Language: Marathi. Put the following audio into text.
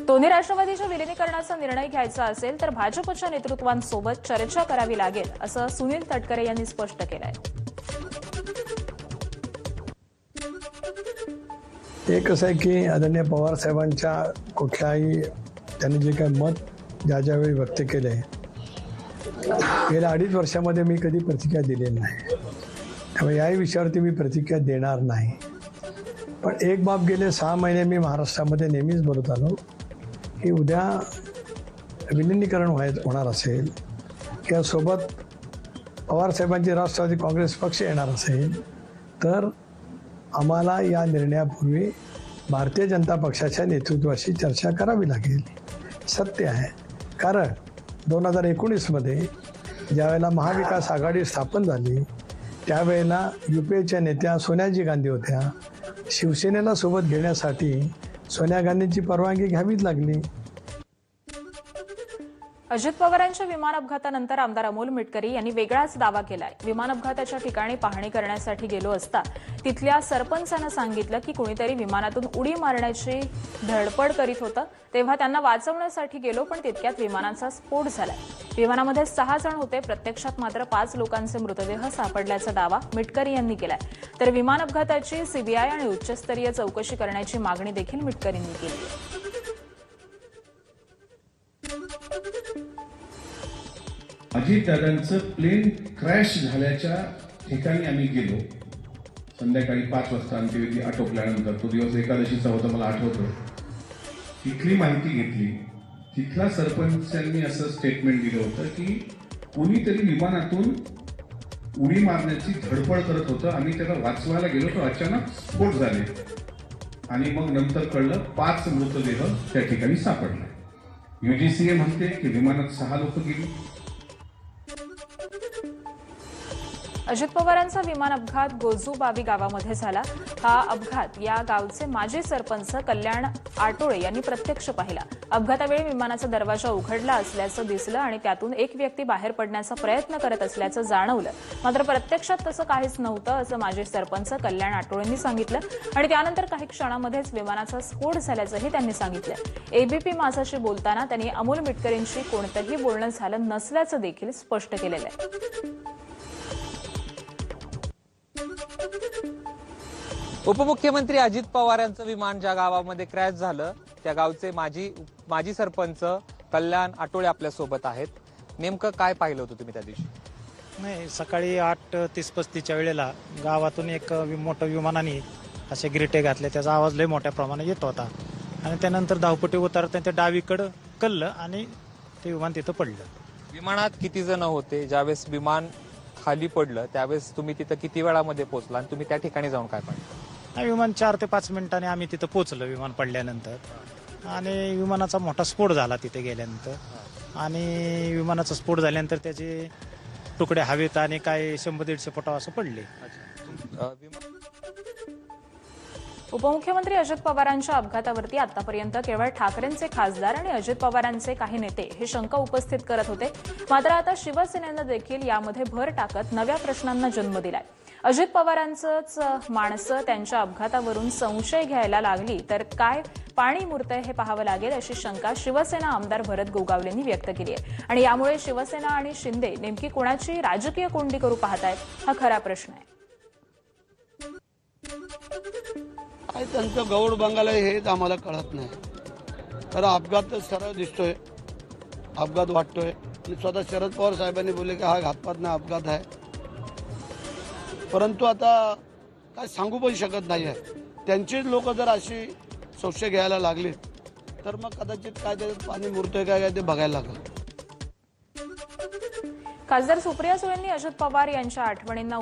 दोन्ही राष्ट्रवादीच्या विलीनीकरणाचा निर्णय घ्यायचा असेल तर भाजपच्या नेतृत्वांसोबत चर्चा करावी लागेल असं सुनील तटकरे यांनी स्पष्ट केलंय। एक असं आहे की आदरणीय पवार साहेबांच्या कुठल्याही त्यांनी जे काही मत ज्यावेळी व्यक्त केले गेल्या 2.5 वर्षामध्ये मी कधी प्रतिक्रिया दिलेली नाही, त्यामुळे याही विषयावरती मी प्रतिक्रिया देणार नाही। पण एक बाब गेले 6 महिने मी महाराष्ट्रामध्ये नेहमीच बोलत आलो की उद्या विलीनीकरण होणार असेल किंवा सोबत पवारसाहेबांची राष्ट्रवादी काँग्रेस पक्ष येणार असेल तर आम्हाला या निर्णयापूर्वी भारतीय जनता पक्षाच्या नेतृत्वाशी चर्चा करावी लागेल। सत्य आहे, कारण 2019मध्ये ज्यावेळेला महाविकास आघाडी स्थापन झाली त्यावेळेला UPAच्या नेत्या सोनियाजी गांधी होत्या। शिवसेनेला सोबत घेण्यासाठी सोनिया गांधींची परवानगी घ्यावीच लागली। अजित पवारांच्या विमान अपघातानंतर आमदार अमोल मिटकरी यांनी वेगळाच दावा केलाय। विमान अपघाताच्या ठिकाणी पाहणी करण्यासाठी गेलो असता तिथल्या सरपंचानं सांगितलं की कुणीतरी विमानातून उडी मारण्याची धडपड करीत होतं, तेव्हा त्यांना वाचवण्यासाठी गेलो पण तितक्यात विमानाचा स्फोट झालाय। विमानामध्ये 6 जण होते, प्रत्यक्षात मात्र 5 लोकांचे मृतदेह सापडल्याचा दावा मिटकरी यांनी केलाय। तर विमान अपघाताची CBI आणि उच्चस्तरीय चौकशी करण्याची मागणी देखील मिटकरींनी केली आहे। अजितदादांचं प्लेन क्रॅश झाल्याच्या ठिकाणी आम्ही गेलो। संध्याकाळी 5 वाजता अंत्यविधी आटोपल्यानंतर, तो दिवस एकादशीचा होता मला आठवतो, तिथली माहिती घेतली। तिथल्या सरपंचांनी असं स्टेटमेंट दिलं होतं की कोणीतरी विमानातून उडी मारण्याची धडपड करत होतं आणि त्याला वाचवायला गेलो तर अचानक स्फोट झाले आणि मग नंतर कळलं 5 मृतदेह त्या ठिकाणी सापडले। UGCA म्हणते की विमानात 6 लोक गेली। अजित पवारांचा विमान अपघात गोजूबावी गावामध्ये झाला। हा अपघात या गावचे माजी सरपंच कल्याण आटोळे यांनी प्रत्यक्ष पाहिला। अपघातावेळी विमानाचा दरवाजा उघडला असल्याचं दिसलं आणि त्यातून एक व्यक्ती बाहेर पडण्याचा प्रयत्न करत असल्याचं जाणवलं, मात्र प्रत्यक्षात तसं काहीच नव्हतं असं माजी सरपंच कल्याण आटोळेंनी सांगितलं आणि त्यानंतर काही क्षणांमध्येच विमानाचा स्फोट झाल्याचंही त्यांनी सांगितलं। ABP माझाशी बोलताना त्यांनी अमोल मिटकरींशी कोणतंही बोलणं झालं नसल्याचं देखील स्पष्ट केलेलं आहे। उपमुख्यमंत्री अजित पवार यांचं विमान ज्या गावामध्ये क्रॅश झालं त्या गावचे माजी सरपंच कल्याण आटोळे आपल्या सोबत आहेत। नेमकं काय पाहिलं होतं तुम्ही त्या दिवशी? नाही, सकाळी 8:30-35च्या वेळेला गावातून एक मोठं विमानाने असे गिरटे घातले, त्याचा आवाज लय मोठ्या प्रमाणात येत होता आणि त्यानंतर धावपट्टी उतरताना ते डावीकडं कललं आणि ते विमान तिथं पडलं। विमानात किती जण होते? ज्यावेळेस विमान खाली पडलं त्यावेळेस तुम्ही तिथं किती वेळामध्ये पोहोचला आणि तुम्ही त्या ठिकाणी जाऊन काय पाहिलं? विमान 4 ते 5 मिनिटांनी आम्ही तिथं पोहोचलो विमान पडल्यानंतर आणि विमानाचा मोठा स्फोट झाला तिथे गेल्यानंतर आणि विमानाचा स्फोट झाल्यानंतर त्याचे तुकडे हवेत आणि काय 100-150 फुटा असं पडले। उपमुख्यमंत्री अजित पवारांच्या अपघातावरती आतापर्यंत केवळ ठाकरेंचे खासदार आणि अजित पवारांचे काही नेते हे शंका उपस्थित करत होते, मात्र आता शिवसेनेनं देखील यामध्ये भर टाकत नव्या प्रश्नांना जन्म दिलाय। अजित पवारांचंच माणसं त्यांच्या अपघातावरून संशय घ्यायला लागली तर काय पाणी मुरतंय हे पाहावं लागेल अशी शंका शिवसेना आमदार भरत गोगावलेंनी व्यक्त केली आहे आणि यामुळे शिवसेना आणि शिंदे नेमकी कोणाची राजकीय कोंडी करू पाहतायत हा खरा प्रश्न आहे। काय त्यांचं गौड बंगाल आहे हेच आम्हाला कळत नाही, तर अपघात तर सरळ दिसतोय, अपघात वाटतोय आणि स्वतः शरद पवार साहेबांनी बोलले की हा घातपात नाही अपघात आहे, परंतु आता काय सांगू पण शकत नाही आहे। त्यांचीच लोक जर अशी संशय घ्यायला लागली तर मग कदाचित काय त्याच्यात पाणी मुरतोय काय ते बघायला लागेल। खासदार सुप्रिया सुळेंनी अजित पवार यांच्या आठवणींना